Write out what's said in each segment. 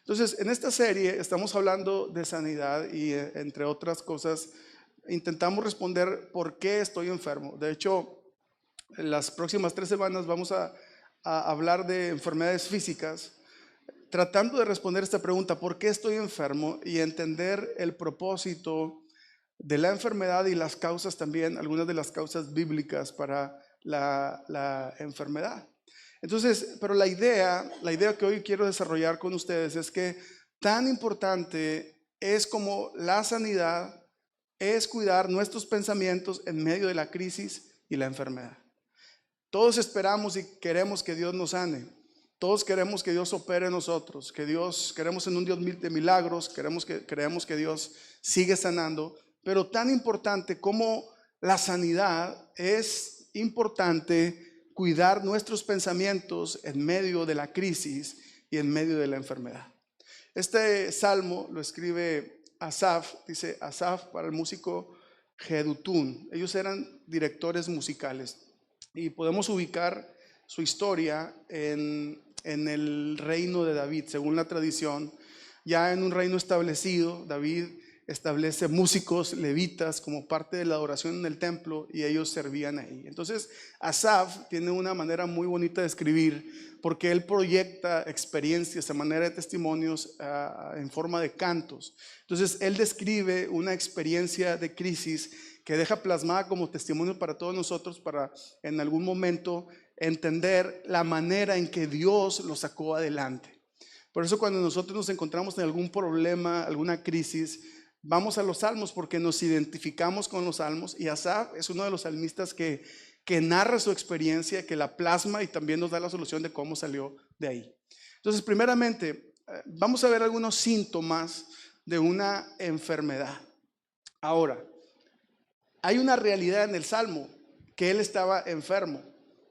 Entonces, en esta serie estamos hablando de sanidad y entre otras cosas, intentamos responder por qué estoy enfermo. De hecho, en las próximas 3 semanas vamos a hablar de enfermedades físicas, tratando de responder esta pregunta, ¿por qué estoy enfermo? Y entender el propósito de la enfermedad y las causas también, algunas de las causas bíblicas para la enfermedad. Entonces, pero la idea que hoy quiero desarrollar con ustedes es que tan importante es como la sanidad, es cuidar nuestros pensamientos en medio de la crisis y la enfermedad. Todos esperamos y queremos que Dios nos sane. Todos queremos que Dios opere en nosotros, queremos en un Dios de milagros, creemos que Dios sigue sanando, pero tan importante como la sanidad es importante cuidar nuestros pensamientos en medio de la crisis y en medio de la enfermedad. Este salmo lo escribe Asaf, dice Asaf para el músico Jedutún. Ellos eran directores musicales y podemos ubicar su historia en el reino de David, según la tradición. Ya en un reino establecido, David establece músicos levitas como parte de la adoración en el templo y ellos servían ahí. Entonces Asaf tiene una manera muy bonita de escribir porque él proyecta experiencias a manera de testimonios en forma de cantos. Entonces él describe una experiencia de crisis que deja plasmada como testimonio para todos nosotros, para en algún momento entender la manera en que Dios lo sacó adelante. Por eso cuando nosotros nos encontramos en algún problema, alguna crisis, vamos a los salmos porque nos identificamos con los salmos, y Asaf es uno de los salmistas que narra su experiencia, que la plasma y también nos da la solución de cómo salió de ahí. Entonces, primeramente, vamos a ver algunos síntomas de una enfermedad. Ahora, hay una realidad en el salmo, que él estaba enfermo,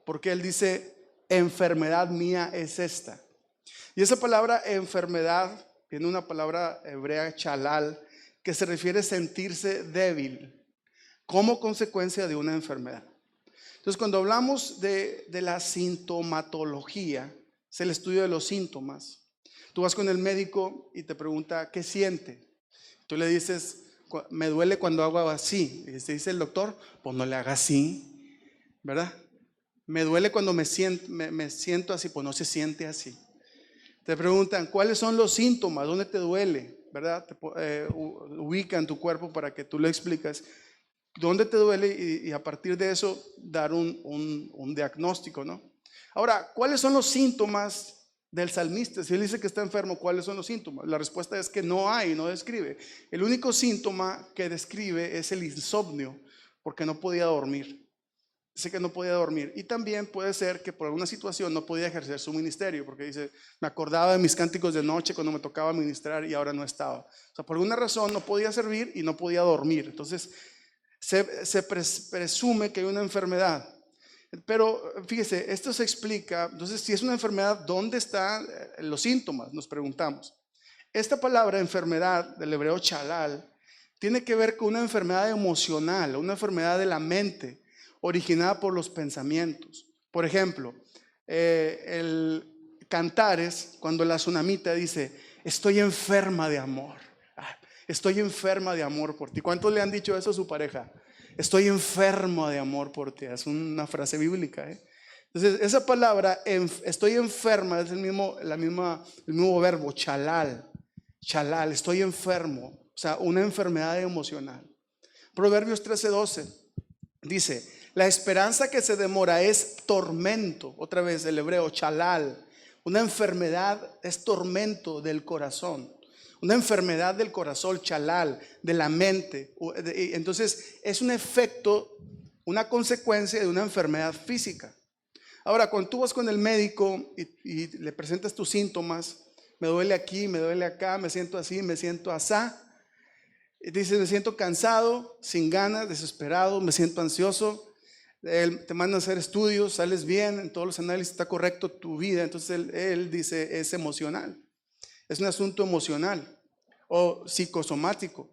porque él dice, enfermedad mía es esta. Y esa palabra enfermedad tiene una palabra hebrea, chalal, que se refiere a sentirse débil como consecuencia de una enfermedad. Entonces, cuando hablamos de la sintomatología, es el estudio de los síntomas. Tú vas con el médico y te pregunta, ¿qué siente? Tú le dices, me duele cuando hago así. Y te dice el doctor, pues no le haga así, ¿verdad? Me duele cuando me siento así, pues no se siente así. Te preguntan, ¿cuáles son los síntomas? ¿Dónde te duele? ¿Verdad? Ubican tu cuerpo para que tú le explicas dónde te duele y a partir de eso dar un diagnóstico, ¿no? Ahora, ¿cuáles son los síntomas del salmista? Si él dice que está enfermo, ¿cuáles son los síntomas? La respuesta es que no describe. El único síntoma que describe es el insomnio, porque no podía dormir. Dice que no podía dormir, y también puede ser que por alguna situación no podía ejercer su ministerio, porque dice, me acordaba de mis cánticos de noche cuando me tocaba ministrar y ahora no estaba. O sea, por alguna razón no podía servir y no podía dormir. Entonces se presume que hay una enfermedad. Pero fíjese, esto se explica. Entonces, si es una enfermedad, ¿dónde están los síntomas? Nos preguntamos. Esta palabra enfermedad del hebreo chalal tiene que ver con una enfermedad emocional, una enfermedad de la mente, originada por los pensamientos. Por ejemplo, el Cantares, cuando la tsunamita dice, estoy enferma de amor. Estoy enferma de amor por ti. ¿Cuántos le han dicho eso a su pareja? Estoy enfermo de amor por ti. Es una frase bíblica, ¿eh? Entonces, esa palabra, estoy enferma, es el mismo verbo, chalal. Chalal, estoy enfermo. O sea, una enfermedad emocional. Proverbios 13:12 dice, la esperanza que se demora es tormento. Otra vez el hebreo, chalal. Una enfermedad es tormento del corazón. Una enfermedad del corazón, chalal, de la mente. Entonces es un efecto, una consecuencia de una enfermedad física. Ahora, cuando tú vas con el médico y le presentas tus síntomas, me duele aquí, me duele acá, me siento así, me siento asá. Y dices, me siento cansado, sin ganas, desesperado, me siento ansioso. Te mandan a hacer estudios, sales bien, en todos los análisis está correcto tu vida. Entonces él dice, es emocional. Es un asunto emocional o psicosomático.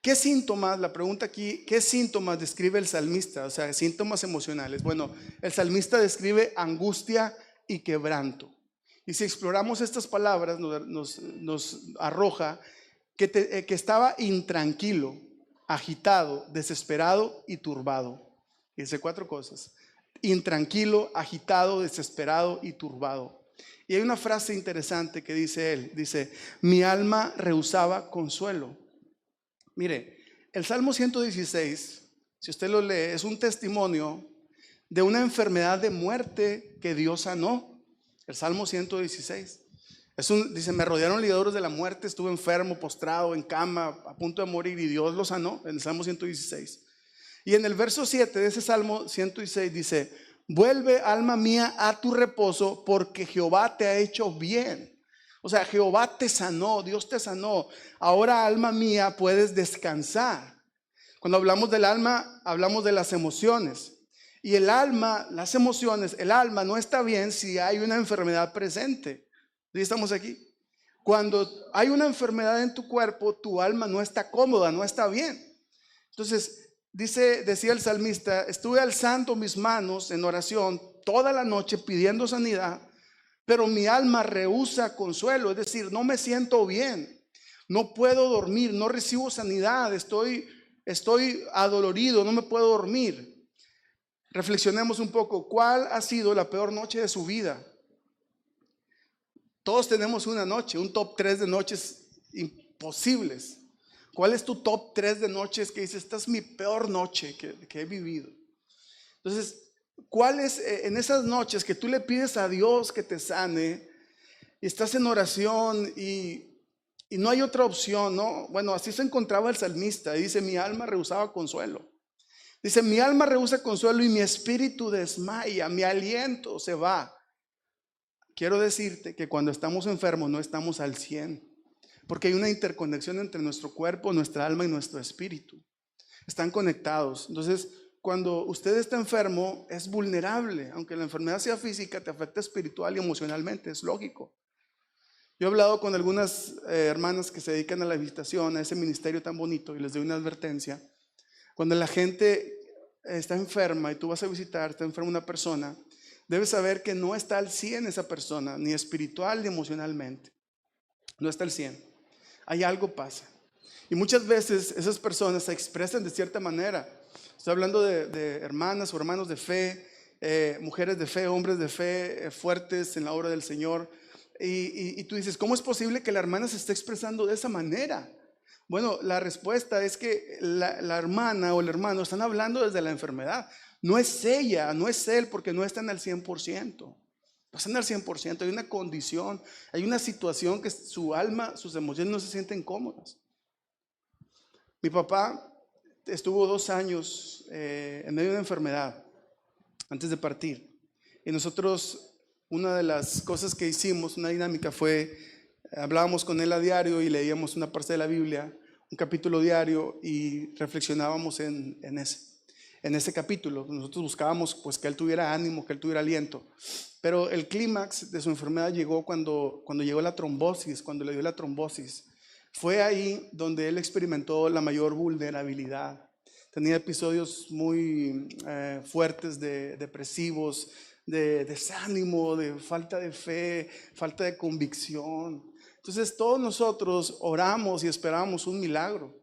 ¿Qué síntomas? La pregunta aquí, ¿qué síntomas describe el salmista? O sea, síntomas emocionales. Bueno, el salmista describe angustia y quebranto. Y si exploramos estas palabras, nos arroja que estaba intranquilo, agitado, desesperado y turbado. Dice 4 cosas: intranquilo, agitado, desesperado y turbado. Y hay una frase interesante que dice él, dice: mi alma rehusaba consuelo. Mire, el Salmo 116, si usted lo lee, es un testimonio de una enfermedad de muerte que Dios sanó. El Salmo 116 dice: me rodearon ligadores de la muerte, estuve enfermo, postrado en cama, a punto de morir, y Dios lo sanó, en el Salmo 116. Y en el verso 7 de ese Salmo 116 dice: vuelve, alma mía, a tu reposo, porque Jehová te ha hecho bien. O sea, Jehová te sanó, Dios te sanó. Ahora, alma mía, puedes descansar. Cuando hablamos del alma, hablamos de las emociones. Y el alma, las emociones, el alma no está bien si hay una enfermedad presente. ¿Sí estamos aquí? Cuando hay una enfermedad en tu cuerpo, tu alma no está cómoda, no está bien. Entonces, decía el salmista: estuve alzando mis manos en oración toda la noche pidiendo sanidad, pero mi alma rehúsa consuelo. Es decir, no me siento bien, no puedo dormir, no recibo sanidad, estoy adolorido, no me puedo dormir. Reflexionemos un poco. ¿Cuál ha sido la peor noche de su vida? Todos tenemos una noche, un top 3 de noches imposibles. ¿Cuál es tu top 3 de noches que dices: esta es mi peor noche que he vivido? Entonces, ¿cuál es en esas noches que tú le pides a Dios que te sane y estás en oración y no hay otra opción, ¿no? Bueno, así se encontraba el salmista. Dice: mi alma rehusaba consuelo. Dice: mi alma rehúsa consuelo y mi espíritu desmaya, mi aliento se va. Quiero decirte que cuando estamos enfermos no estamos al 100, porque hay una interconexión entre nuestro cuerpo, nuestra alma y nuestro espíritu. Están conectados. Entonces, cuando usted está enfermo, es vulnerable. Aunque la enfermedad sea física, te afecta espiritual y emocionalmente, es lógico. Yo he hablado con algunas hermanas que se dedican a la visitación, a ese ministerio tan bonito, y les doy una advertencia. Cuando la gente está enferma y tú vas a visitar, está enferma una persona, debes saber que no está al 100 esa persona, ni espiritual ni emocionalmente. No está al 100. Hay algo pasa. Y muchas veces esas personas se expresan de cierta manera. Estoy hablando de hermanas o hermanos de fe, mujeres de fe, hombres de fe, fuertes en la obra del Señor. Y tú dices: ¿cómo es posible que la hermana se esté expresando de esa manera? Bueno, la respuesta es que la hermana o el hermano están hablando desde la enfermedad. No es ella, no es él, porque no están al 100%. No están al 100%. Hay una condición, hay una situación que su alma, sus emociones no se sienten cómodas. Mi papá estuvo 2 años en medio de una enfermedad antes de partir. Y nosotros, una de las cosas que hicimos, una dinámica fue: hablábamos con él a diario y leíamos una parte de la Biblia, un capítulo diario, y reflexionábamos en ese capítulo. Nosotros buscábamos pues que él tuviera ánimo, que él tuviera aliento. Pero el clímax de su enfermedad llegó cuando llegó la trombosis, cuando le dio la trombosis. Fue ahí donde él experimentó la mayor vulnerabilidad. Tenía episodios muy fuertes depresivos, de desánimo, de falta de fe, falta de convicción. Entonces todos nosotros oramos y esperábamos un milagro.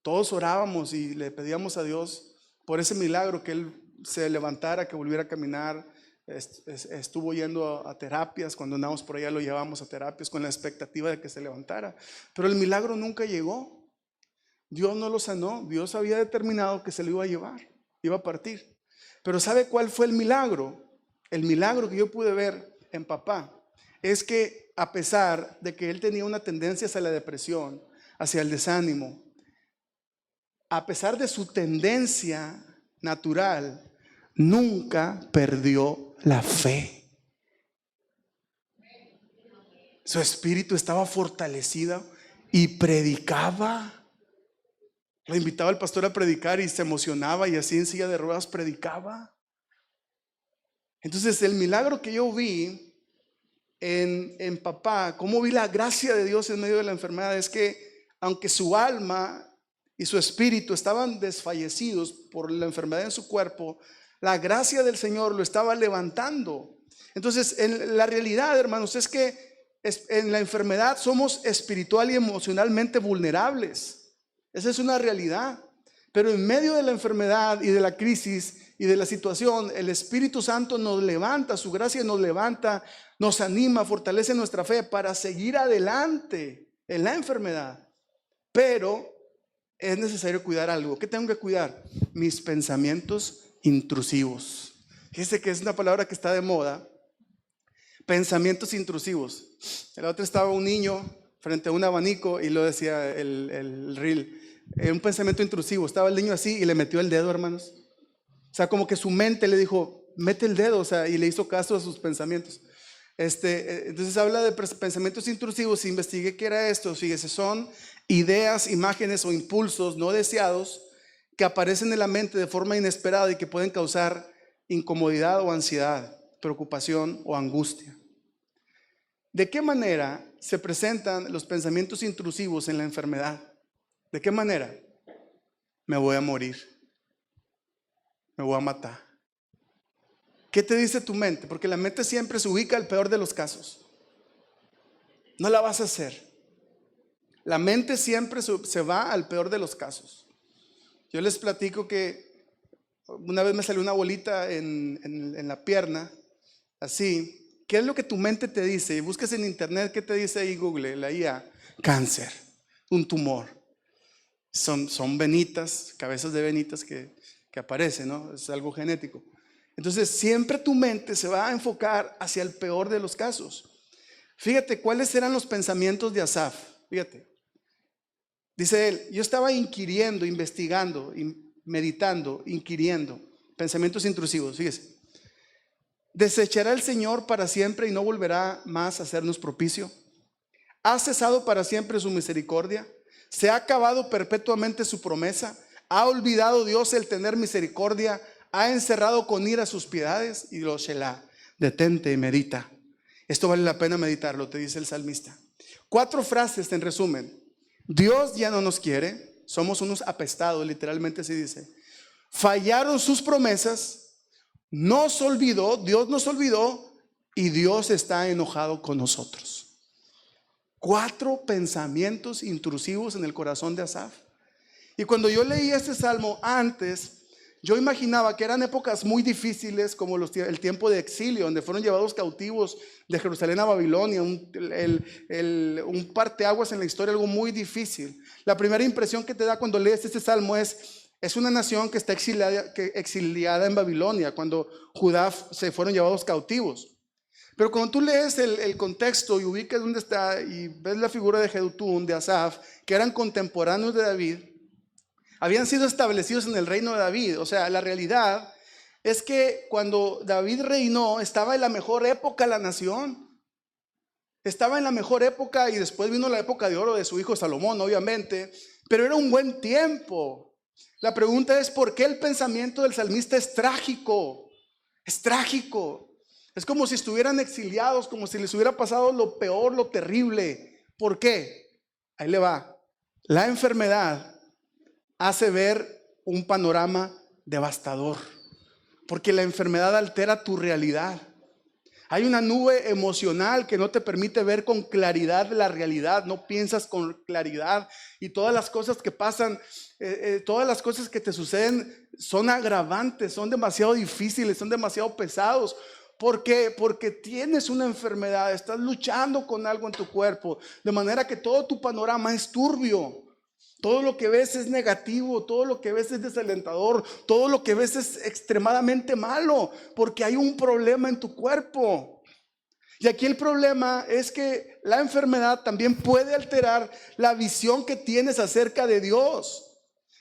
Todos orábamos y le pedíamos a Dios por ese milagro, que él se levantara, que volviera a caminar. Estuvo yendo a terapias. Cuando andábamos por allá lo llevábamos a terapias con la expectativa de que se levantara, pero el milagro nunca llegó. Dios no lo sanó. Dios había determinado que se lo iba a llevar, iba a partir. Pero ¿sabe cuál fue el milagro? El milagro que yo pude ver en papá es que, a pesar de que él tenía una tendencia hacia la depresión, hacia el desánimo, a pesar de su tendencia natural, nunca perdió la fe. Su espíritu estaba fortalecido y predicaba. Lo invitaba el pastor a predicar y se emocionaba, y así en silla de ruedas predicaba. Entonces, el milagro que yo vi en papá, cómo vi la gracia de Dios en medio de la enfermedad, es que aunque su alma y su espíritu estaban desfallecidos por la enfermedad en su cuerpo, la gracia del Señor lo estaba levantando. Entonces, en la realidad, hermanos, es que en la enfermedad somos espiritual y emocionalmente vulnerables. Esa es una realidad. Pero en medio de la enfermedad y de la crisis y de la situación, el Espíritu Santo nos levanta, su gracia nos levanta, nos anima, fortalece nuestra fe para seguir adelante en la enfermedad. Pero es necesario cuidar algo. ¿Qué tengo que cuidar? Mis pensamientos intrusivos. Fíjense que es una palabra que está de moda. Pensamientos intrusivos. El otro estaba un niño frente a un abanico y lo decía el reel. Un pensamiento intrusivo. Estaba el niño así y le metió el dedo, hermanos. O sea, como que su mente le dijo, mete el dedo, o sea, y le hizo caso a sus pensamientos. Entonces habla de pensamientos intrusivos. Investigué qué era esto. Fíjese, son ideas, imágenes o impulsos no deseados que aparecen en la mente de forma inesperada y que pueden causar incomodidad o ansiedad, preocupación o angustia. ¿De qué manera se presentan los pensamientos intrusivos en la enfermedad? ¿De qué manera? Me voy a morir. Me voy a matar. ¿Qué te dice tu mente? Porque la mente siempre se ubica al peor de los casos. No la vas a hacer. La mente siempre se va al peor de los casos. Yo les platico que una vez me salió una bolita en la pierna, así. ¿Qué es lo que tu mente te dice? Y buscas en internet, ¿qué te dice ahí Google, la IA? Cáncer, un tumor. Son venitas, cabezas de venitas que aparecen, ¿no? Es algo genético. Entonces siempre tu mente se va a enfocar hacia el peor de los casos. Fíjate cuáles eran los pensamientos de Asaf. Fíjate. Dice él, yo estaba inquiriendo, investigando, meditando, inquiriendo. Pensamientos intrusivos, fíjese. ¿Desechará el Señor para siempre y no volverá más a hacernos propicio? ¿Ha cesado para siempre su misericordia? ¿Se ha acabado perpetuamente su promesa? ¿Ha olvidado Dios el tener misericordia? ¿Ha encerrado con ira sus piedades? Y lo Shelah, detente y medita. Esto vale la pena meditarlo, te dice el salmista. 4 frases en resumen. Dios ya no nos quiere, somos unos apestados, literalmente se dice. Fallaron sus promesas. Nos olvidó, Dios nos olvidó y Dios está enojado con nosotros. 4 pensamientos intrusivos en el corazón de Asaf. Y cuando yo leí este salmo antes, yo imaginaba que eran épocas muy difíciles, como el tiempo de exilio, donde fueron llevados cautivos de Jerusalén a Babilonia, un parteaguas en la historia, algo muy difícil. La primera impresión que te da cuando lees este salmo es una nación que está exiliada en Babilonia, cuando Judá se fueron llevados cautivos. Pero cuando tú lees el contexto y ubicas dónde está y ves la figura de Jedutún, de Asaf, que eran contemporáneos de David, habían sido establecidos en el reino de David. O sea, la realidad es que cuando David reinó, estaba en la mejor época la nación. Estaba en la mejor época y después vino la época de oro de su hijo Salomón, obviamente, pero era un buen tiempo. La pregunta es, ¿por qué el pensamiento del salmista es trágico? Es trágico. Es como si estuvieran exiliados, como si les hubiera pasado lo peor, lo terrible. ¿Por qué? Ahí le va. La enfermedad hace ver un panorama devastador, porque la enfermedad altera tu realidad. Hay una nube emocional que no te permite ver con claridad la realidad, no piensas con claridad y todas las cosas que pasan, todas las cosas que te suceden son agravantes, son demasiado difíciles, son demasiado pesados. ¿Por qué? Porque tienes una enfermedad, estás luchando con algo en tu cuerpo, de manera que todo tu panorama es turbio. Todo lo que ves es negativo, todo lo que ves es desalentador, todo lo que ves es extremadamente malo, porque hay un problema en tu cuerpo. Y aquí el problema es que la enfermedad también puede alterar la visión que tienes acerca de Dios.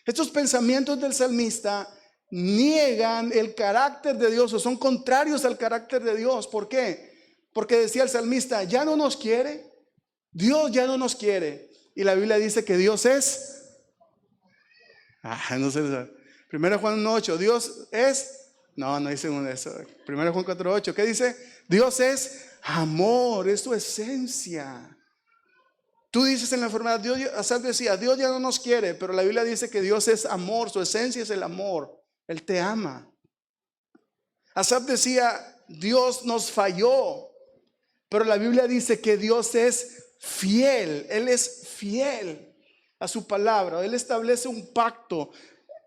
Estos pensamientos del salmista niegan el carácter de Dios o son contrarios al carácter de Dios. ¿Por qué? Porque decía el salmista, ya no nos quiere, Dios ya no nos quiere. Y la Biblia dice que Dios es, no sé, 1 Juan 1:8, Dios es, no dice eso. 1 Juan 4:8, ¿qué dice? Dios es amor, es su esencia. Tú dices en la enfermedad, Asaf decía, Dios ya no nos quiere, pero la Biblia dice que Dios es amor, su esencia es el amor, Él te ama. Asaf decía, Dios nos falló, pero la Biblia dice que Dios es fiel. Él es fiel a su palabra. Él establece un pacto.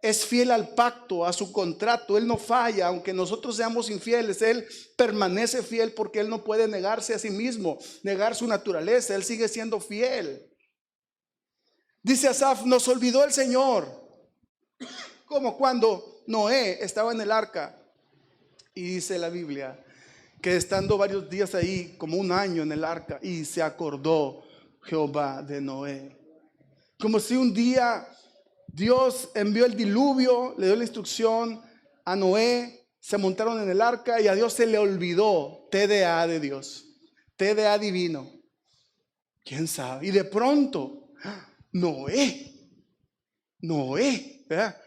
Es fiel al pacto, a su contrato. Él no falla, aunque nosotros seamos infieles. Él permanece fiel porque Él no puede negarse a sí mismo, negar su naturaleza. Él sigue siendo fiel. Dice Asaf, nos olvidó el Señor, como cuando Noé estaba en el arca. Y dice la Biblia que estando varios días ahí, como un año en el arca, y se acordó Jehová de Noé. Como si un día Dios envió el diluvio, le dio la instrucción a Noé, se montaron en el arca y a Dios se le olvidó. TDA de Dios, TDA divino, quién sabe. Y de pronto Noé, ¿verdad?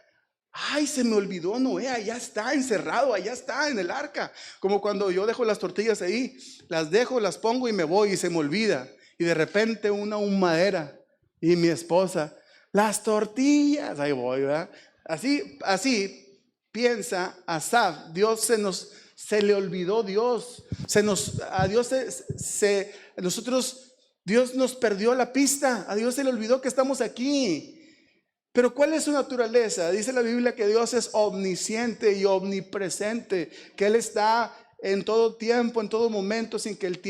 Ay, se me olvidó Noé, allá está encerrado, allá está en el arca. Como cuando yo dejo las tortillas ahí, las dejo, las pongo y me voy y se me olvida. Y de repente una humadera y mi esposa, las tortillas, ahí voy, ¿verdad? Así piensa Asaf. Se le olvidó Dios. Dios nos perdió la pista. A Dios se le olvidó que estamos aquí. Pero ¿cuál es su naturaleza? Dice la Biblia que Dios es omnisciente y omnipresente, que Él está en todo tiempo, en todo momento, sin que el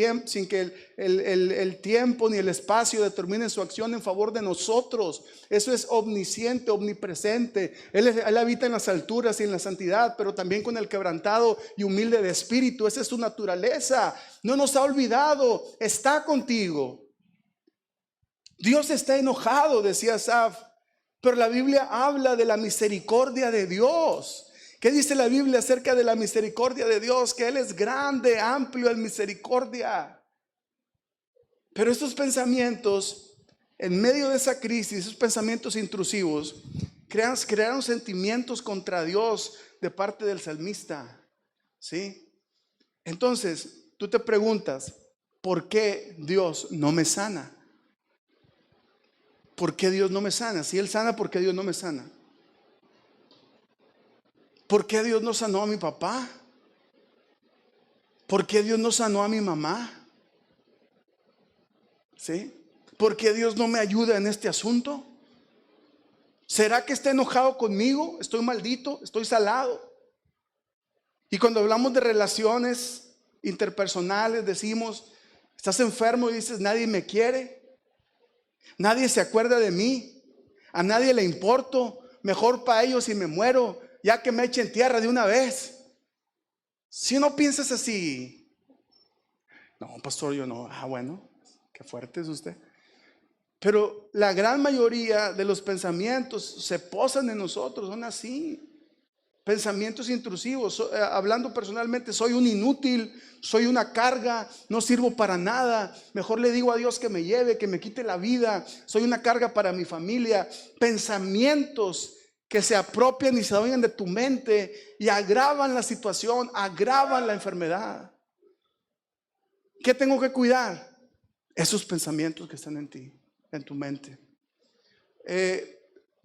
tiempo ni el espacio determinen su acción en favor de nosotros. Eso es omnisciente, omnipresente. Él habita en las alturas y en la santidad, pero también con el quebrantado y humilde de espíritu. Esa es su naturaleza. No nos ha olvidado, está contigo. Dios está enojado, decía Asaf. Pero la Biblia habla de la misericordia de Dios. ¿Qué dice la Biblia acerca de la misericordia de Dios? Que Él es grande, amplio en misericordia. Pero estos pensamientos, en medio de esa crisis, esos pensamientos intrusivos, crearon sentimientos contra Dios de parte del salmista. ¿Sí? Entonces, tú te preguntas, ¿por qué Dios no me sana? ¿Por qué Dios no me sana? Si Él sana, ¿por qué Dios no me sana? ¿Por qué Dios no sanó a mi papá? ¿Por qué Dios no sanó a mi mamá? ¿Sí? ¿Por qué Dios no me ayuda en este asunto? ¿Será que está enojado conmigo? ¿Estoy maldito? ¿Estoy salado? Y cuando hablamos de relaciones interpersonales, decimos, estás enfermo y dices, nadie me quiere, nadie se acuerda de mí, a nadie le importo, mejor para ellos si me muero, ya que me echen tierra de una vez. Si no piensas así, no, pastor, yo no. Bueno, qué fuerte es usted. Pero la gran mayoría de los pensamientos se posan en nosotros, son así. Pensamientos intrusivos. Hablando personalmente, soy un inútil, soy una carga, no sirvo para nada. Mejor le digo a Dios que me lleve, que me quite la vida. Soy una carga para mi familia. Pensamientos que se apropian y se adueñan de tu mente y agravan la situación, agravan la enfermedad. ¿Qué tengo que cuidar? Esos pensamientos que están en ti, en tu mente.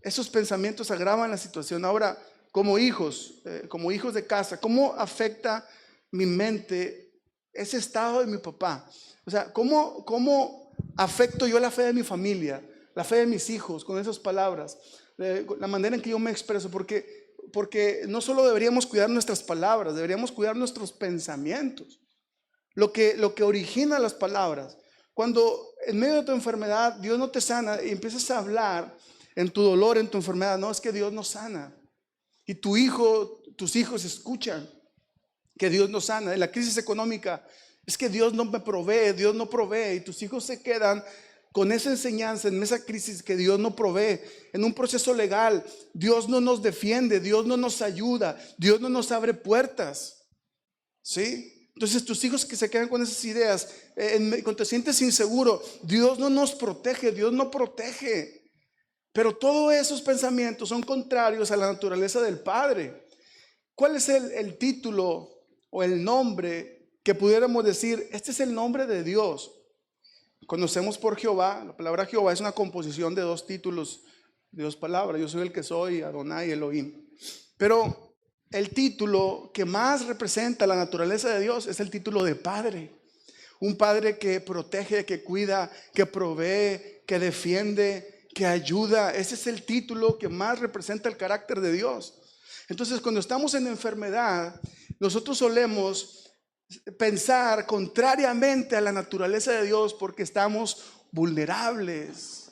Esos pensamientos agravan la situación. Ahora, como hijos de casa, ¿cómo afecta mi mente ese estado de mi papá? O sea, ¿cómo afecto yo la fe de mi familia, la fe de mis hijos con esas palabras? La manera en que yo me expreso, porque no solo deberíamos cuidar nuestras palabras, deberíamos cuidar nuestros pensamientos. Lo que origina las palabras. Cuando en medio de tu enfermedad Dios no te sana y empiezas a hablar en tu dolor, en tu enfermedad, no, es que Dios no sana. Y tus hijos escuchan que Dios no sana. En la crisis económica, es que Dios no me provee, Dios no provee. Y tus hijos se quedan con esa enseñanza, en esa crisis, que Dios no provee. En un proceso legal, Dios no nos defiende, Dios no nos ayuda, Dios no nos abre puertas. ¿Sí? Entonces tus hijos que se quedan con esas ideas, cuando te sientes inseguro, Dios no nos protege, Dios no protege. Pero todos esos pensamientos son contrarios a la naturaleza del Padre. ¿Cuál es el título o el nombre que pudiéramos decir? Este es el nombre de Dios. Conocemos por Jehová. La palabra Jehová es una composición de dos palabras. Yo soy el que soy, Adonai, Elohim. Pero el título que más representa la naturaleza de Dios es el título de Padre. Un Padre que protege, que cuida, que provee, que defiende, que ayuda. Ese es el título que más representa el carácter de Dios. Entonces, cuando estamos en enfermedad, nosotros solemos pensar contrariamente a la naturaleza de Dios porque estamos vulnerables.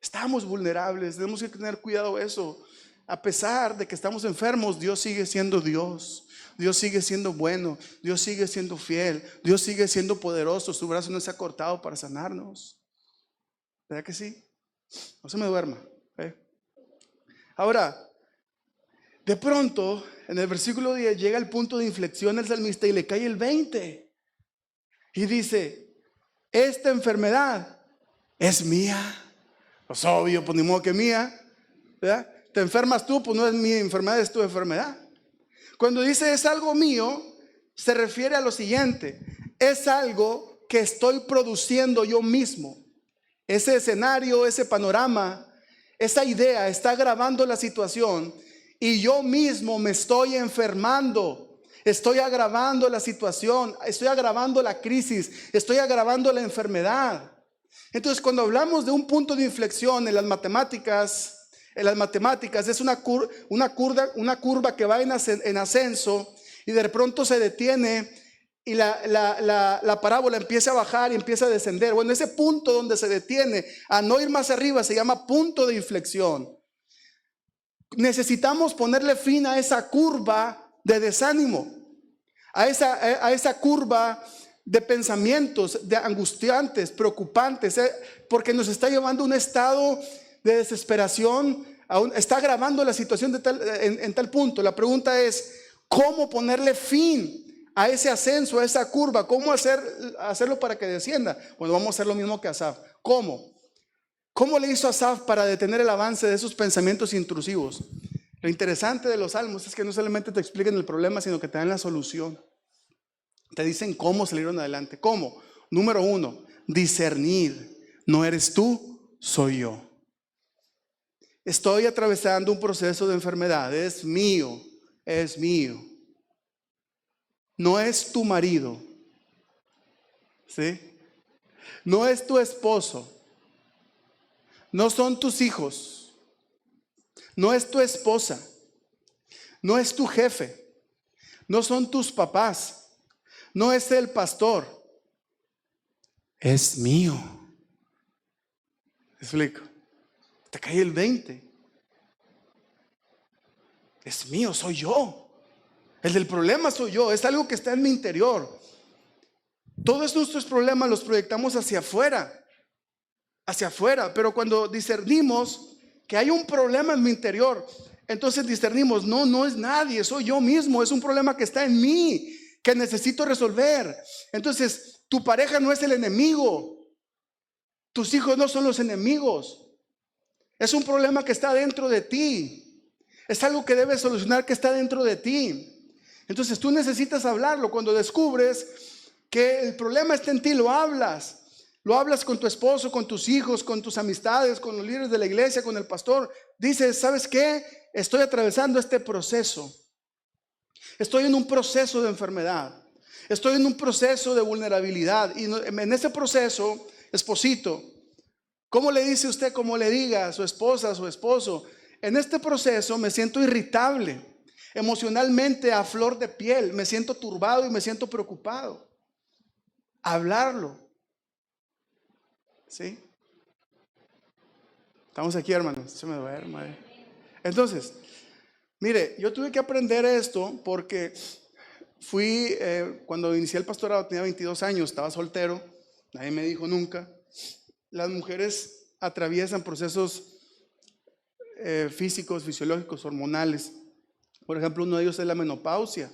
Estamos vulnerables, tenemos que tener cuidado de eso. A pesar de que estamos enfermos, Dios sigue siendo Dios. Dios sigue siendo bueno, Dios sigue siendo fiel, Dios sigue siendo poderoso. Su brazo no se ha cortado para sanarnos. ¿Verdad que sí? No se me duerma. Ahora, de pronto, en el versículo 10 llega el punto de inflexión el salmista y le cae el 20. Y dice, esta enfermedad es mía. Pues obvio, pues ni modo que mía, ¿verdad? Te enfermas tú, pues no es mi enfermedad, es tu enfermedad. Cuando dice es algo mío, se refiere a lo siguiente: es algo que estoy produciendo yo mismo. Ese escenario, ese panorama, esa idea está agravando la situación y yo mismo me estoy enfermando. Estoy agravando la situación, estoy agravando la crisis, estoy agravando la enfermedad. Entonces, cuando hablamos de un punto de inflexión en las matemáticas es una curva que va en ascenso y de pronto se detiene y la parábola empieza a bajar y empieza a descender. Bueno, ese punto donde se detiene a no ir más arriba se llama punto de inflexión. Necesitamos ponerle fin a esa curva de desánimo, a esa curva de pensamientos de angustiantes, preocupantes, porque nos está llevando a un estado de desesperación, está agravando la situación en tal punto. La pregunta es, ¿cómo ponerle fin a ese ascenso, a esa curva? ¿Cómo hacerlo para que descienda? Bueno, vamos a hacer lo mismo que Asaf. ¿Cómo le hizo Asaf para detener el avance de esos pensamientos intrusivos? Lo interesante de los salmos es que no solamente te explican el problema, sino que te dan la solución. Te dicen cómo salieron adelante. ¿Cómo? Número 1, discernir. No eres tú, soy yo. Estoy atravesando un proceso de enfermedad. Es mío, es mío. No es tu marido, ¿sí? No es tu esposo. No son tus hijos. No es tu esposa. No es tu jefe. No son tus papás. No es el pastor. Es mío. ¿Me explico? Te cae el 20. Es mío, soy yo. El del problema soy yo. Es algo que está en mi interior. Todos nuestros problemas los proyectamos hacia afuera. Hacia afuera. Pero cuando discernimos que hay un problema en mi interior, entonces discernimos, no es nadie, soy yo mismo. Es un problema que está en mí, que necesito resolver. Entonces, tu pareja no es el enemigo. Tus hijos no son los enemigos. Es un problema que está dentro de ti. Es algo que debes solucionar, que está dentro de ti. Entonces tú necesitas hablarlo. Cuando descubres que el problema está en ti, lo hablas. Lo hablas con tu esposo, con tus hijos, con tus amistades, con los líderes de la iglesia, con el pastor. Dices, ¿sabes qué? Estoy atravesando este proceso. Estoy en un proceso de enfermedad. Estoy en un proceso de vulnerabilidad. Y en ese proceso, esposito, ¿cómo le dice usted, cómo le diga a su esposa, a su esposo? En este proceso me siento irritable, emocionalmente a flor de piel, me siento turbado y me siento preocupado. Hablarlo. ¿Sí? Estamos aquí, hermanos. Se me duerma. Entonces, mire, yo tuve que aprender esto porque cuando inicié el pastorado tenía 22 años, estaba soltero, nadie me dijo nunca. Las mujeres atraviesan procesos físicos, fisiológicos, hormonales. Por ejemplo, uno de ellos es la menopausia,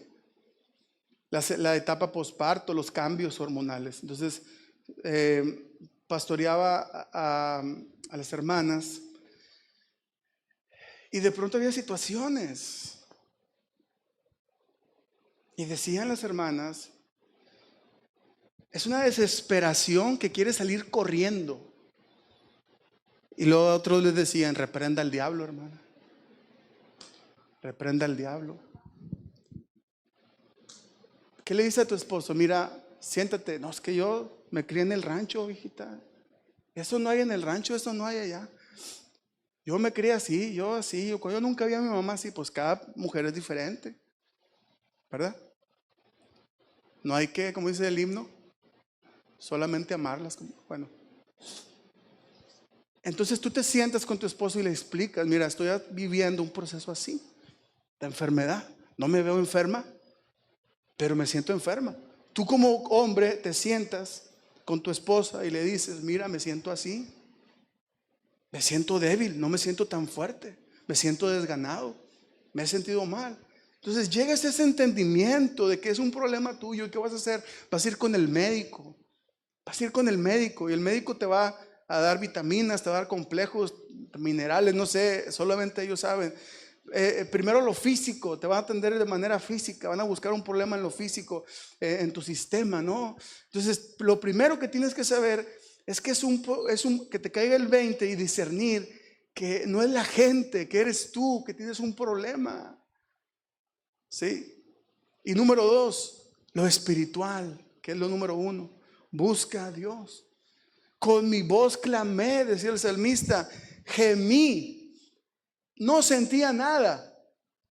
la etapa posparto, los cambios hormonales. Entonces, pastoreaba a las hermanas y de pronto había situaciones y decían las hermanas, es una desesperación que quiere salir corriendo. Y luego otros les decían, reprenda al diablo, hermana. Reprenda al diablo. ¿Qué le dice a tu esposo? Mira, siéntate. No, es que yo me crié en el rancho, hijita. Eso no hay en el rancho, eso no hay allá. Yo me crié así, yo así. Yo nunca vi a mi mamá así. Pues cada mujer es diferente, ¿verdad? No hay que, como dice el himno, solamente amarlas. Bueno, entonces tú te sientas con tu esposo y le explicas, mira, estoy viviendo un proceso así, de enfermedad. No me veo enferma, pero me siento enferma. Tú como hombre te sientas con tu esposa y le dices, mira, me siento así. Me siento débil, no me siento tan fuerte. Me siento desganado. Me he sentido mal. Entonces llegas a ese entendimiento de que es un problema tuyo. ¿Y qué vas a hacer? Vas a ir con el médico. Vas a ir con el médico y el médico te va a dar vitaminas, te va a dar complejos, minerales, no sé, solamente ellos saben. Primero lo físico, te van a atender de manera física, van a buscar un problema en lo físico, en tu sistema, ¿no? Entonces, lo primero que tienes que saber es que que te caiga el 20 y discernir que no es la gente, que eres tú, que tienes un problema, ¿sí? Y número 2, lo espiritual, que es lo número 1, busca a Dios. Con mi voz clamé, decía el salmista, gemí, no sentía nada.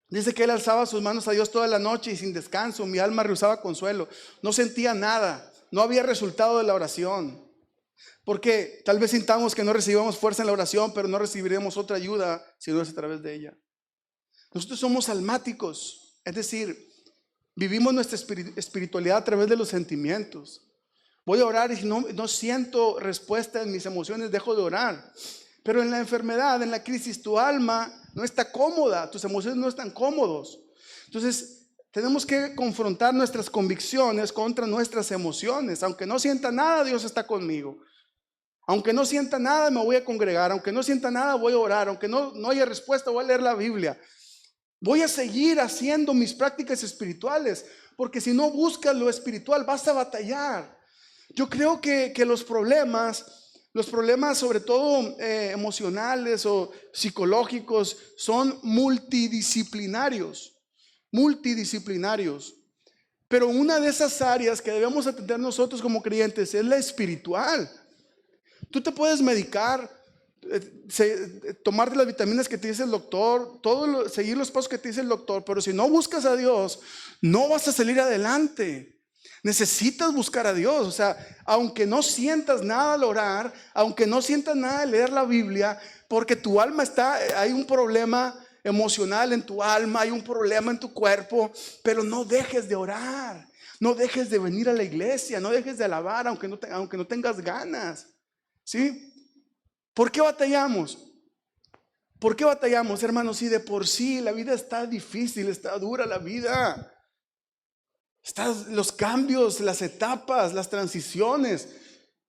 Dice que él alzaba sus manos a Dios toda la noche y sin descanso, mi alma rehusaba consuelo. No sentía nada, no había resultado de la oración. Porque tal vez sintamos que no recibimos fuerza en la oración, pero no recibiremos otra ayuda si no es a través de ella. Nosotros somos almáticos, es decir, vivimos nuestra espiritualidad a través de los sentimientos. Voy a orar y si no siento respuesta en mis emociones, dejo de orar. Pero en la enfermedad, en la crisis, tu alma no está cómoda, tus emociones no están cómodos. Entonces, tenemos que confrontar nuestras convicciones contra nuestras emociones. Aunque no sienta nada, Dios está conmigo. Aunque no sienta nada, me voy a congregar. Aunque no sienta nada, voy a orar. Aunque no haya respuesta, voy a leer la Biblia. Voy a seguir haciendo mis prácticas espirituales, porque si no buscas lo espiritual, vas a batallar. Yo creo que los problemas sobre todo emocionales o psicológicos, son multidisciplinarios. Pero una de esas áreas que debemos atender nosotros como creyentes es la espiritual. Tú te puedes medicar, tomarte las vitaminas que te dice el doctor, seguir los pasos que te dice el doctor, pero si no buscas a Dios, no vas a salir adelante. Necesitas buscar a Dios. O sea, aunque no sientas nada al orar, aunque no sientas nada al leer la Biblia, porque tu alma hay un problema emocional en tu alma, hay un problema en tu cuerpo, pero no dejes de orar, no dejes de venir a la iglesia, no dejes de alabar aunque no tengas ganas. ¿Sí? ¿Por qué batallamos? ¿Por qué batallamos, hermanos? Si de por sí la vida está difícil, está dura la vida. Están los cambios, las etapas, las transiciones.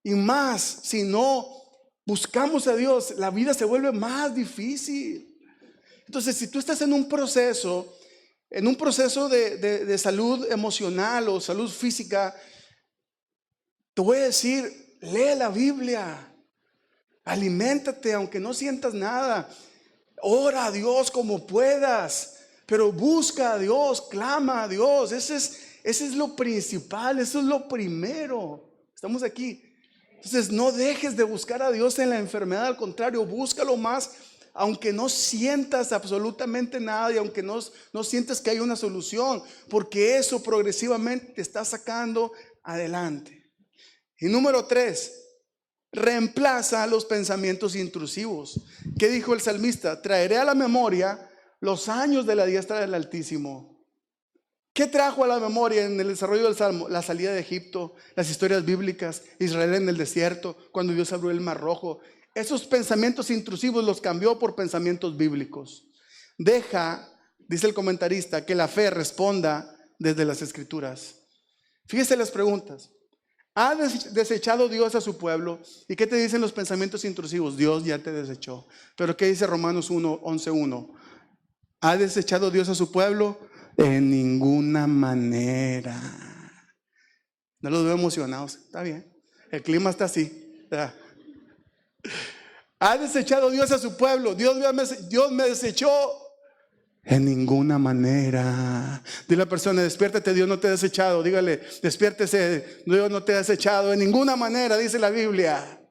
Y más, si no buscamos a Dios, la vida se vuelve más difícil. Entonces, si tú estás en un proceso de salud emocional o salud física, te voy a decir, lee la Biblia. Aliméntate aunque no sientas nada. Ora a Dios como puedas, pero busca a Dios, clama a Dios. Ese es lo principal, eso es lo primero. Estamos aquí. Entonces no dejes de buscar a Dios en la enfermedad, al contrario, búscalo más, aunque no sientas absolutamente nada y aunque no sientas que hay una solución, porque eso progresivamente te está sacando adelante. Y número 3, reemplaza los pensamientos intrusivos. ¿Qué dijo el salmista? Traeré a la memoria los años de la diestra del Altísimo. ¿Qué trajo a la memoria en el desarrollo del Salmo? La salida de Egipto, las historias bíblicas, Israel en el desierto, cuando Dios abrió el Mar Rojo. Esos pensamientos intrusivos los cambió por pensamientos bíblicos. Deja, dice el comentarista, que la fe responda desde las Escrituras. Fíjese las preguntas. ¿Ha desechado Dios a su pueblo? ¿Y qué te dicen los pensamientos intrusivos? Dios ya te desechó. Pero ¿qué dice Romanos 11:1? ¿Ha desechado Dios a su pueblo? En ninguna manera. No los veo emocionados. Está bien. El clima está así. ¿Ha desechado Dios a su pueblo? Dios me desechó. En ninguna manera. Dile a la persona, despiértate, Dios no te ha desechado. Dígale, despiértese, Dios no te ha desechado. En ninguna manera, dice la Biblia.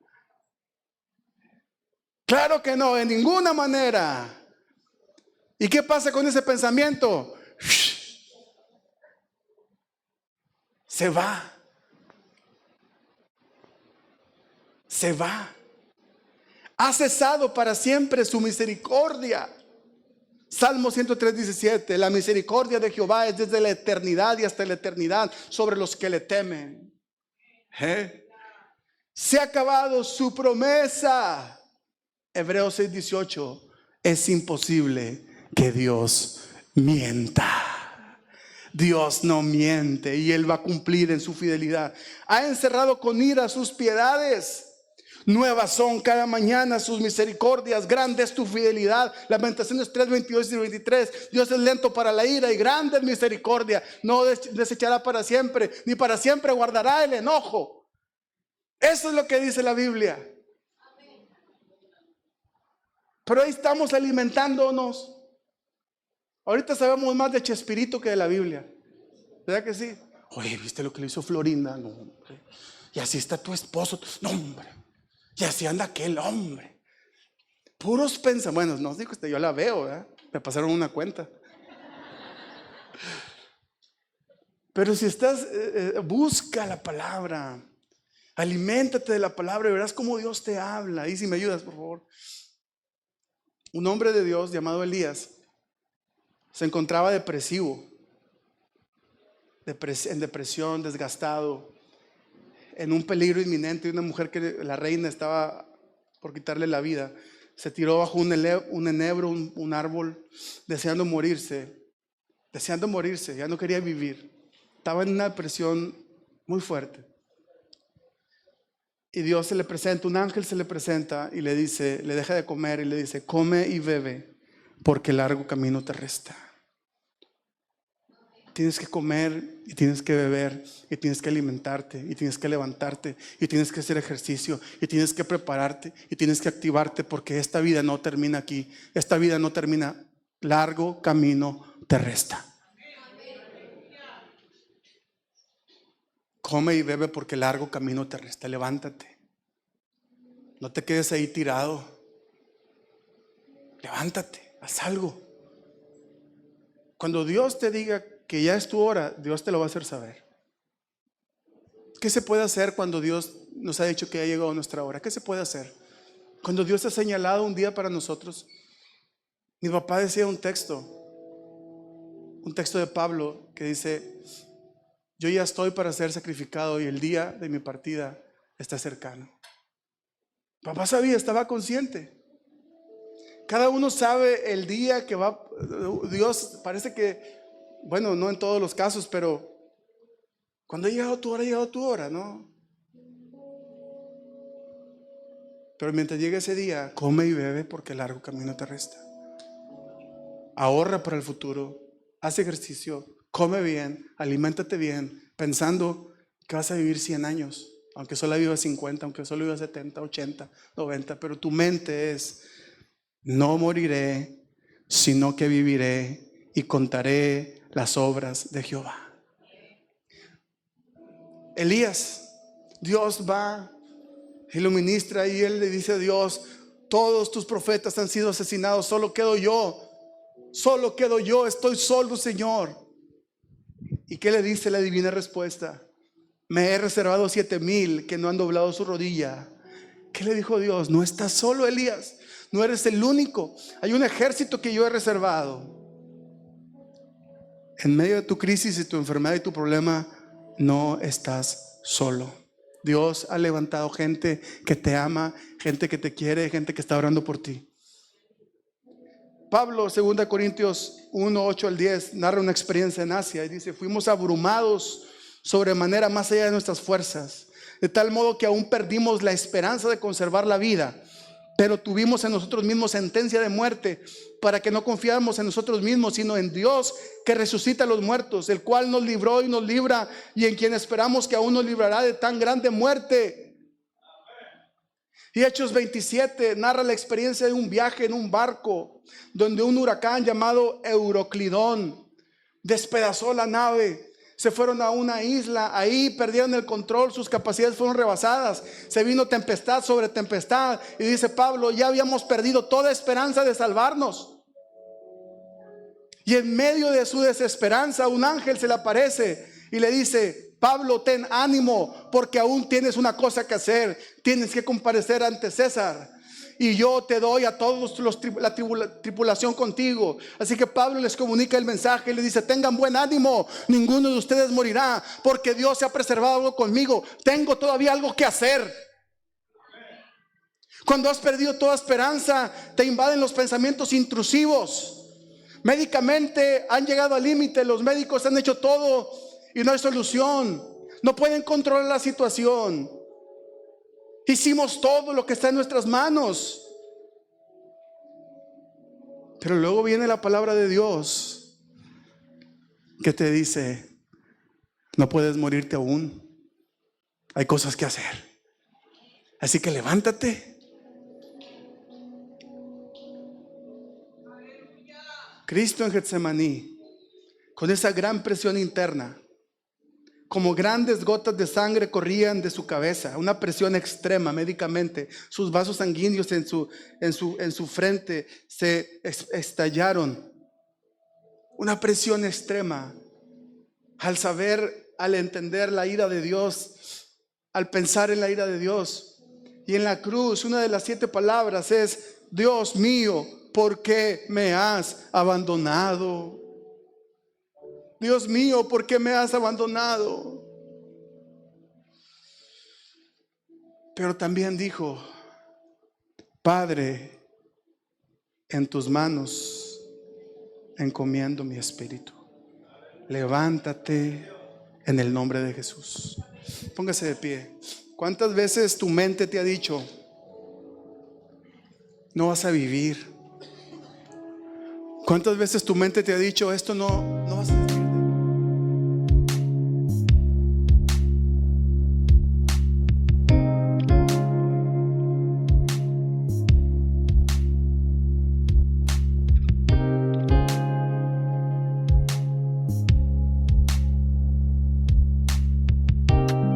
Claro que no, en ninguna manera. ¿Y qué pasa con ese pensamiento? Se va. Se va. Ha cesado para siempre su misericordia. Salmo 103:17. La misericordia de Jehová es desde la eternidad y hasta la eternidad sobre los que le temen. Se ha acabado su promesa. Hebreos 6:18. Es imposible que Dios mienta. Dios no miente y Él va a cumplir en su fidelidad. Ha encerrado con ira sus piedades. Nuevas son cada mañana sus misericordias. Grande es tu fidelidad. Lamentaciones 3:22 y 23. Dios es lento para la ira y grande es misericordia. No desechará para siempre, ni para siempre guardará el enojo. Eso es lo que dice la Biblia. Pero ahí estamos alimentándonos. Ahorita sabemos más de Chespirito que de la Biblia. ¿Verdad que sí? Oye, ¿viste lo que le hizo Florinda? No, hombre. Y así está tu esposo. No, hombre. Y así anda aquel hombre. Puros pensamientos. Bueno, no digo que yo la veo, ¿verdad? Me pasaron una cuenta. Pero si estás, busca la palabra. Aliméntate de la palabra y verás cómo Dios te habla. Y si me ayudas, por favor. Un hombre de Dios llamado Elías se encontraba depresivo, en depresión, desgastado, en un peligro inminente. Y una mujer que la reina estaba por quitarle la vida, se tiró bajo un enebro, un árbol, deseando morirse, ya no quería vivir. Estaba en una depresión muy fuerte. Y Dios se le presenta, un ángel se le presenta y le dice, le deja de comer y le dice, come y bebe, porque largo camino te resta. Tienes que comer y tienes que beber y tienes que alimentarte y tienes que levantarte y tienes que hacer ejercicio y tienes que prepararte y tienes que activarte, porque esta vida no termina aquí. Esta vida no termina. Largo camino te resta. Come y bebe porque largo camino te resta. Levántate. No te quedes ahí tirado. Levántate, haz algo. Cuando Dios te diga que ya es tu hora, Dios te lo va a hacer saber. ¿Qué se puede hacer cuando Dios nos ha dicho que ya llegó nuestra hora? ¿Qué se puede hacer? Cuando Dios ha señalado un día para nosotros. Mi papá decía un texto de Pablo que dice: yo ya estoy para ser sacrificado y el día de mi partida está cercano. Papá sabía, estaba consciente. Cada uno sabe el día que va. Dios parece que, bueno, no en todos los casos, pero cuando ha llegado tu hora, ¿no? Pero mientras llegue ese día, come y bebe porque largo camino te resta. Ahorra para el futuro, haz ejercicio, come bien, aliméntate bien, pensando que vas a vivir 100 años, aunque solo vivas 50, aunque solo vivas 70, 80, 90, pero tu mente es: no moriré, sino que viviré y contaré las obras de Jehová. Elías, Dios va y lo ministra y él le dice a Dios: todos tus profetas han sido asesinados, solo quedo yo, estoy solo, Señor. ¿Y qué le dice la divina respuesta? Me he reservado 7,000 que no han doblado su rodilla. ¿Qué le dijo Dios? No estás solo, Elías, no eres el único, hay un ejército que yo he reservado. En medio de tu crisis y tu enfermedad y tu problema, no estás solo. Dios ha levantado gente que te ama, gente que te quiere, gente que está orando por ti. Pablo, 2 Corintios 1, 8 al 10, narra una experiencia en Asia y dice: fuimos abrumados sobremanera más allá de nuestras fuerzas, de tal modo que aún perdimos la esperanza de conservar la vida, pero tuvimos en nosotros mismos sentencia de muerte, para que no confiáramos en nosotros mismos, sino en Dios que resucita a los muertos, el cual nos libró y nos libra, y en quien esperamos que aún nos librará de tan grande muerte. Y Hechos 27 narra la experiencia de un viaje en un barco donde un huracán llamado Euroclidón despedazó la nave. Se fueron a una isla, ahí perdieron el control, sus capacidades fueron rebasadas. Se vino tempestad sobre tempestad. Y dice Pablo, ya habíamos perdido toda esperanza de salvarnos. Y en medio de su desesperanza, un ángel se le aparece y le dice: Pablo, ten ánimo, porque aún tienes una cosa que hacer. Tienes que comparecer ante César, y yo te doy a todos la tripulación contigo. Así que Pablo les comunica el mensaje y le dice: tengan buen ánimo, ninguno de ustedes morirá, porque Dios se ha preservado algo conmigo. Tengo todavía algo que hacer. Cuando has perdido toda esperanza, te invaden los pensamientos intrusivos. Médicamente han llegado al límite, los médicos han hecho todo y no hay solución. No pueden controlar la situación. Hicimos todo lo que está en nuestras manos. Pero luego viene la palabra de Dios que te dice: no puedes morirte aún. Hay cosas que hacer. Así que levántate. Cristo en Getsemaní, con esa gran presión interna, como grandes gotas de sangre corrían de su cabeza, una presión extrema médicamente. Sus vasos sanguíneos en su frente se estallaron. Una presión extrema. Al saber, al entender la ira de Dios, al pensar en la ira de Dios. Y en la cruz, una de las 7 palabras es: Dios mío, ¿por qué me has abandonado? Dios mío, ¿por qué me has abandonado? Pero también dijo: Padre, en tus manos encomiendo mi espíritu. Levántate en el nombre de Jesús. Póngase de pie. ¿Cuántas veces tu mente te ha dicho: no vas a vivir? ¿Cuántas veces tu mente te ha dicho: esto no vas a vivir?